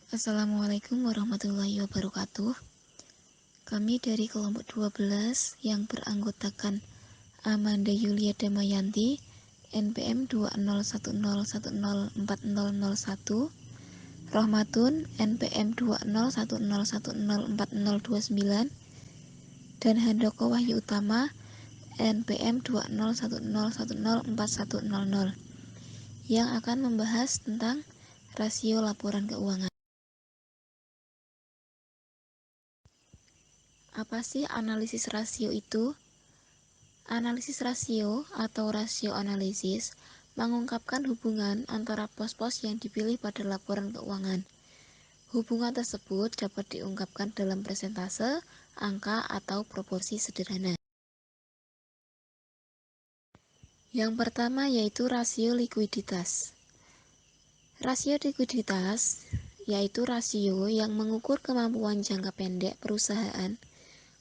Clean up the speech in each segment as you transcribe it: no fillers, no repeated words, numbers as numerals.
Assalamualaikum warahmatullahi wabarakatuh. Kami dari kelompok 12 yang beranggotakan Amanda Yulia Damayanti, NPM 201010401, Rohmatun, NPM 20101040029, dan Handoko Wahyu Utama, NPM 20101041000, yang akan membahas tentang rasio laporan keuangan. Apa sih analisis rasio itu? Analisis rasio atau rasio analisis mengungkapkan hubungan antara pos-pos yang dipilih pada laporan keuangan. Hubungan tersebut dapat diungkapkan dalam persentase, angka, atau proporsi sederhana. Yang pertama yaitu rasio likuiditas. Rasio likuiditas yaitu rasio yang mengukur kemampuan jangka pendek perusahaan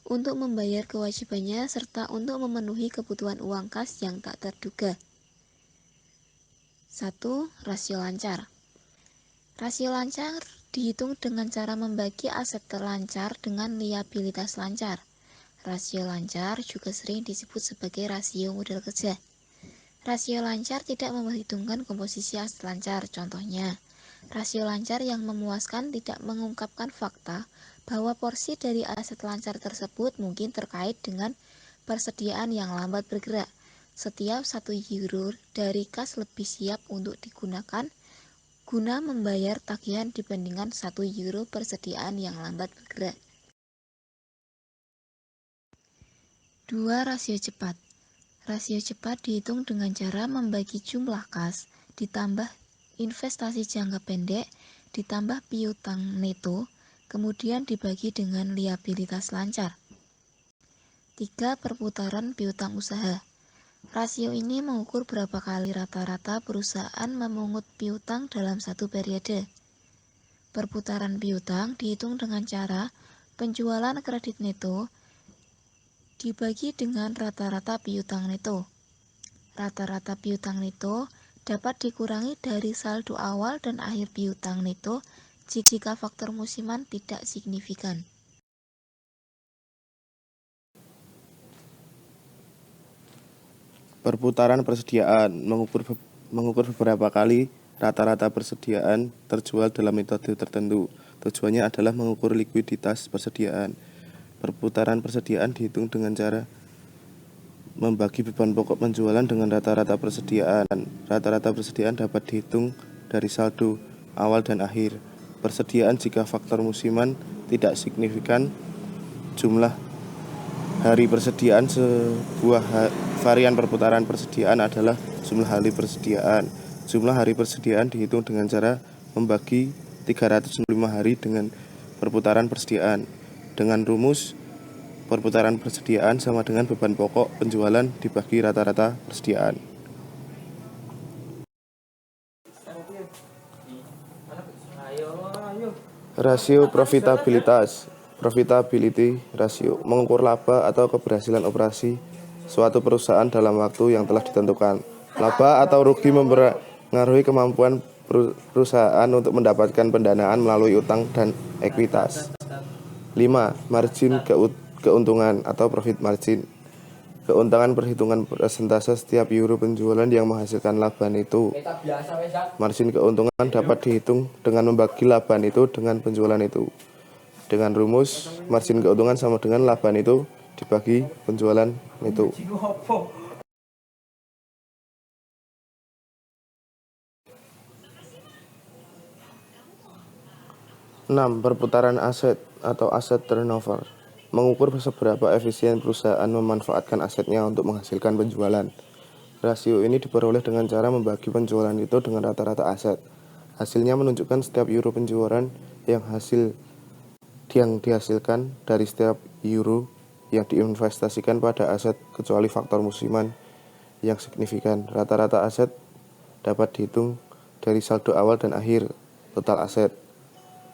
untuk membayar kewajibannya serta untuk memenuhi kebutuhan uang kas yang tak terduga. 1. Rasio lancar. Rasio lancar dihitung dengan cara membagi aset terlancar dengan liabilitas lancar. Rasio lancar juga sering disebut sebagai rasio modal kerja. Rasio lancar tidak memperhitungkan komposisi aset lancar. Contohnya, rasio lancar yang memuaskan tidak mengungkapkan fakta bahwa porsi dari aset lancar tersebut mungkin terkait dengan persediaan yang lambat bergerak. Setiap 1 euro dari kas lebih siap untuk digunakan guna membayar tagihan dibandingkan 1 euro persediaan yang lambat bergerak. 2. Rasio cepat. Rasio cepat dihitung dengan cara membagi jumlah kas ditambah investasi jangka pendek ditambah piutang neto, kemudian dibagi dengan liabilitas lancar. 3. Perputaran piutang usaha. Rasio ini mengukur berapa kali rata-rata perusahaan memungut piutang dalam satu periode. Perputaran piutang dihitung dengan cara penjualan kredit neto dibagi dengan rata-rata piutang neto. Rata-rata piutang neto dapat dikurangi dari saldo awal dan akhir piutang neto jika faktor musiman tidak signifikan. Perputaran persediaan mengukur beberapa kali rata-rata persediaan terjual dalam metode tertentu. Tujuannya adalah mengukur likuiditas persediaan. Perputaran persediaan dihitung dengan cara membagi beban pokok penjualan dengan rata-rata persediaan. Rata-rata persediaan dapat dihitung dari saldo awal dan akhir persediaan jika faktor musiman tidak signifikan. Jumlah hari persediaan sebuah varian perputaran persediaan adalah jumlah hari persediaan. Jumlah hari persediaan dihitung dengan cara membagi 365 hari dengan perputaran persediaan. Dengan rumus perputaran persediaan sama dengan beban pokok penjualan dibagi rata-rata persediaan. Rasio profitabilitas. Profitability ratio mengukur laba atau keberhasilan operasi suatu perusahaan dalam waktu yang telah ditentukan. Laba atau rugi mempengaruhi kemampuan perusahaan untuk mendapatkan pendanaan melalui utang dan ekuitas. 5. Margin keuntungan atau profit margin. Keuntungan perhitungan persentase setiap euro penjualan yang menghasilkan laba neto. Margin keuntungan dapat dihitung dengan membagi laba neto dengan penjualan itu. Dengan rumus margin keuntungan sama dengan laba neto dibagi penjualan neto. 6. Perputaran aset atau asset turnover mengukur seberapa efisien perusahaan memanfaatkan asetnya untuk menghasilkan penjualan. Rasio ini diperoleh dengan cara membagi penjualan itu dengan rata-rata aset. Hasilnya menunjukkan setiap euro penjualan yang dihasilkan dari setiap euro yang diinvestasikan pada aset kecuali faktor musiman yang signifikan. Rata-rata aset dapat dihitung dari saldo awal dan akhir total aset.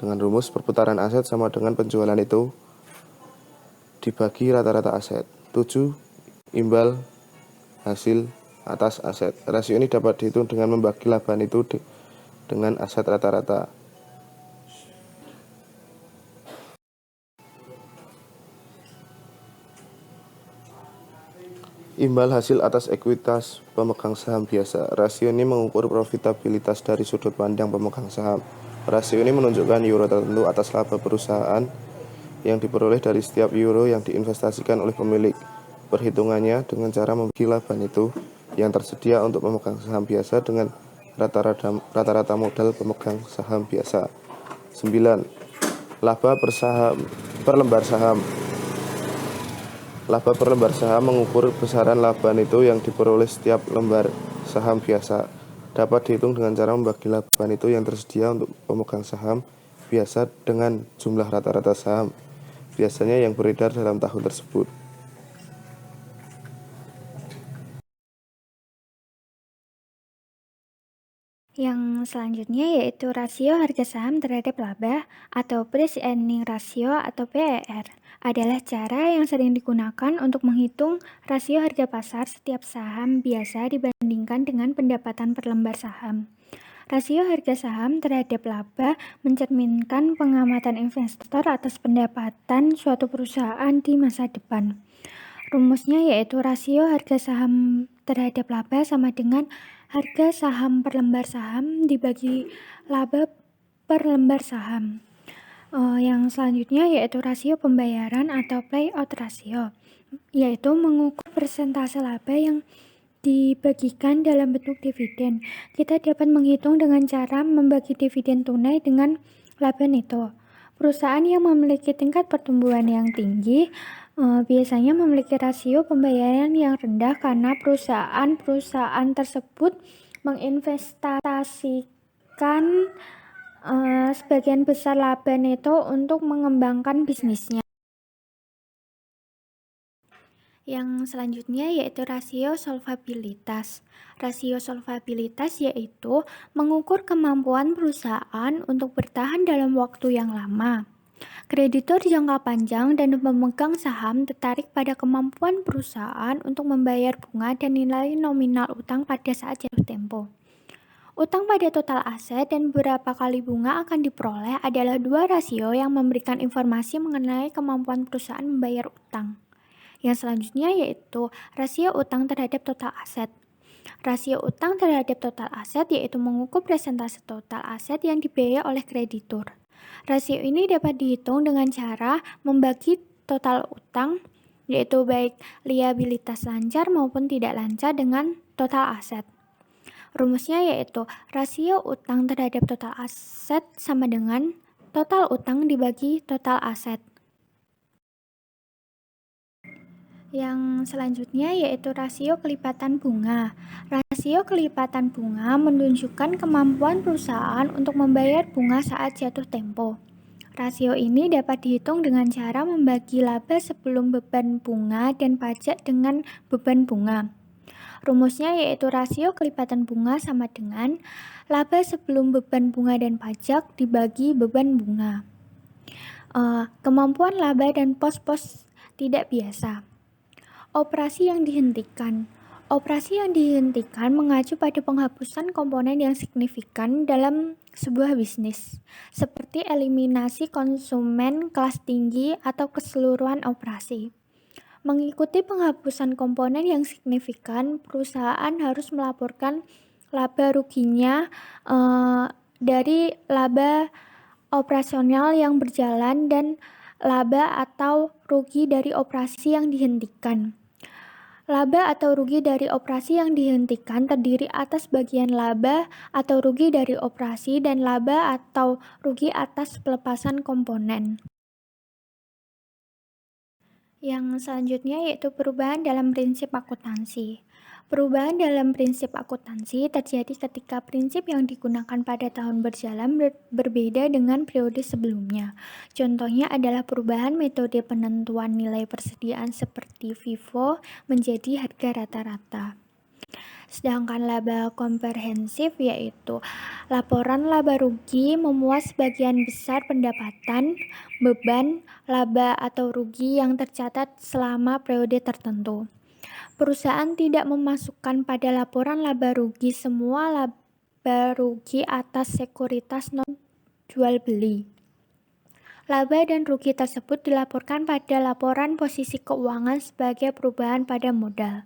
Dengan rumus perputaran aset sama dengan penjualan itu dibagi rata-rata aset. 7. Imbal hasil atas aset. Rasio ini dapat dihitung dengan membagi laba itu dengan aset rata-rata. Imbal hasil atas ekuitas pemegang saham biasa. Rasio ini mengukur profitabilitas dari sudut pandang pemegang saham. Rasio ini menunjukkan euro tertentu atas laba perusahaan yang diperoleh dari setiap euro yang diinvestasikan oleh pemilik. Perhitungannya dengan cara membagi laba itu yang tersedia untuk pemegang saham biasa dengan rata-rata modal pemegang saham biasa. 9. Laba per lembar saham. Laba per lembar saham mengukur besaran laba neto yang diperoleh setiap lembar saham biasa. Dapat dihitung dengan cara membagi laba neto yang tersedia untuk pemegang saham biasa dengan jumlah rata-rata saham biasanya yang beredar dalam tahun tersebut. Yang selanjutnya yaitu rasio harga saham terhadap laba atau price earning ratio atau PER adalah cara yang sering digunakan untuk menghitung rasio harga pasar setiap saham biasa dibandingkan dengan pendapatan per lembar saham. Rasio harga saham terhadap laba mencerminkan pengamatan investor atas pendapatan suatu perusahaan di masa depan. Rumusnya yaitu rasio harga saham terhadap laba sama dengan harga saham per lembar saham dibagi laba per lembar saham. Yang selanjutnya yaitu rasio pembayaran atau payout ratio, yaitu mengukur persentase laba yang dibagikan dalam bentuk dividen. Kita dapat menghitung dengan cara membagi dividen tunai dengan laba neto. Perusahaan yang memiliki tingkat pertumbuhan yang tinggi biasanya memiliki rasio pembayaran yang rendah karena perusahaan tersebut menginvestasikan sebagian besar laba neto untuk mengembangkan bisnisnya. Yang selanjutnya yaitu rasio solvabilitas. Rasio solvabilitas yaitu mengukur kemampuan perusahaan untuk bertahan dalam waktu yang lama. Kreditur jangka panjang dan pemegang saham tertarik pada kemampuan perusahaan untuk membayar bunga dan nilai nominal utang pada saat jatuh tempo. Utang pada total aset dan berapa kali bunga akan diperoleh adalah dua rasio yang memberikan informasi mengenai kemampuan perusahaan membayar utang. Yang selanjutnya yaitu rasio utang terhadap total aset. Rasio utang terhadap total aset yaitu mengukur persentase total aset yang dibiayai oleh kreditur. Rasio ini dapat dihitung dengan cara membagi total utang, yaitu baik liabilitas lancar maupun tidak lancar dengan total aset. Rumusnya yaitu rasio utang terhadap total aset sama dengan total utang dibagi total aset. Yang selanjutnya yaitu rasio kelipatan bunga. Rasio kelipatan bunga menunjukkan kemampuan perusahaan untuk membayar bunga saat jatuh tempo. Rasio ini dapat dihitung dengan cara membagi laba sebelum beban bunga dan pajak dengan beban bunga. Rumusnya yaitu rasio kelipatan bunga sama dengan laba sebelum beban bunga dan pajak dibagi beban bunga. Kemampuan laba dan pos-pos tidak biasa. Operasi yang dihentikan. Operasi yang dihentikan mengacu pada penghapusan komponen yang signifikan dalam sebuah bisnis, seperti eliminasi konsumen kelas tinggi atau keseluruhan operasi. Mengikuti penghapusan komponen yang signifikan, perusahaan harus melaporkan laba ruginya dari laba operasional yang berjalan dan laba atau rugi dari operasi yang dihentikan. Laba atau rugi dari operasi yang dihentikan terdiri atas bagian laba atau rugi dari operasi dan laba atau rugi atas pelepasan komponen. Yang selanjutnya yaitu perubahan dalam prinsip akuntansi. Perubahan dalam prinsip akuntansi terjadi ketika prinsip yang digunakan pada tahun berjalan berbeda dengan periode sebelumnya. Contohnya adalah perubahan metode penentuan nilai persediaan seperti FIFO menjadi harga rata-rata. Sedangkan laba komprehensif yaitu laporan laba rugi memuat sebagian besar pendapatan, beban, laba atau rugi yang tercatat selama periode tertentu. Perusahaan tidak memasukkan pada laporan laba rugi semua laba rugi atas sekuritas non jual beli. Laba dan rugi tersebut dilaporkan pada laporan posisi keuangan sebagai perubahan pada modal.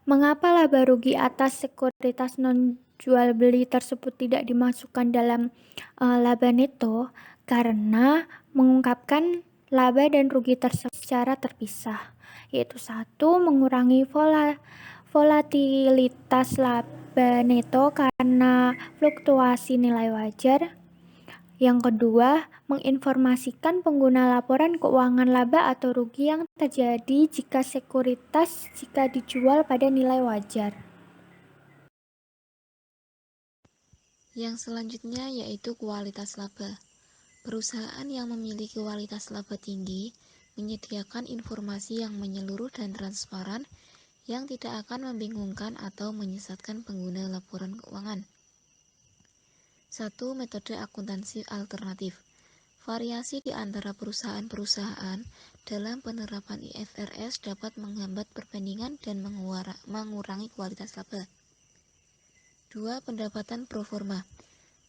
Mengapa laba rugi atas sekuritas non-jual beli tersebut tidak dimasukkan dalam laba neto? Karena mengungkapkan laba dan rugi tersebut secara terpisah, yaitu satu, mengurangi volatilitas laba neto karena fluktuasi nilai wajar. Yang kedua, menginformasikan pengguna laporan keuangan laba atau rugi yang terjadi jika sekuritas dijual pada nilai wajar. Yang selanjutnya yaitu kualitas laba. Perusahaan yang memiliki kualitas laba tinggi menyediakan informasi yang menyeluruh dan transparan yang tidak akan membingungkan atau menyesatkan pengguna laporan keuangan. 1. Metode akuntansi alternatif. Variasi di antara perusahaan-perusahaan dalam penerapan IFRS dapat menghambat perbandingan dan mengurangi kualitas laba. 2. Pendapatan proforma.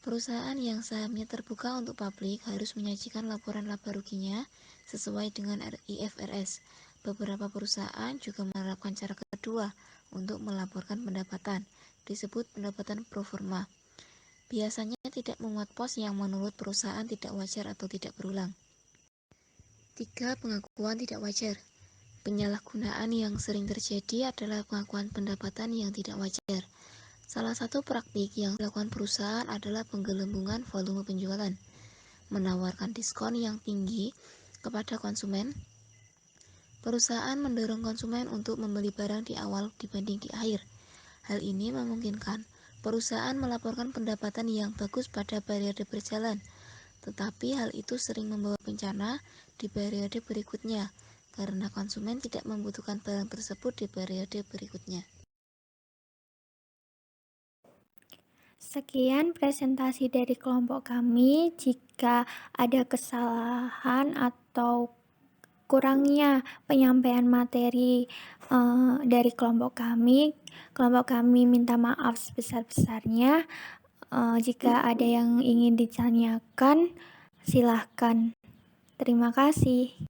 Perusahaan yang sahamnya terbuka untuk publik harus menyajikan laporan laba ruginya sesuai dengan IFRS. Beberapa perusahaan juga menerapkan cara kedua untuk melaporkan pendapatan, disebut pendapatan proforma. Biasanya tidak memuat pos yang menurut perusahaan tidak wajar atau tidak berulang. 3. Pengakuan tidak wajar. Penyalahgunaan yang sering terjadi adalah pengakuan pendapatan yang tidak wajar. Salah satu praktik yang dilakukan perusahaan adalah penggelembungan volume penjualan, menawarkan diskon yang tinggi kepada konsumen. Perusahaan mendorong konsumen untuk membeli barang di awal dibanding di akhir. Hal ini memungkinkan perusahaan melaporkan pendapatan yang bagus pada periode berjalan, tetapi hal itu sering membawa bencana di periode berikutnya karena konsumen tidak membutuhkan barang tersebut di periode berikutnya. Sekian presentasi dari kelompok kami. Jika ada kesalahan atau kurangnya penyampaian materi dari kelompok kami minta maaf sebesar-besarnya. Jika ada yang ingin ditanyakan, silahkan. Terima kasih.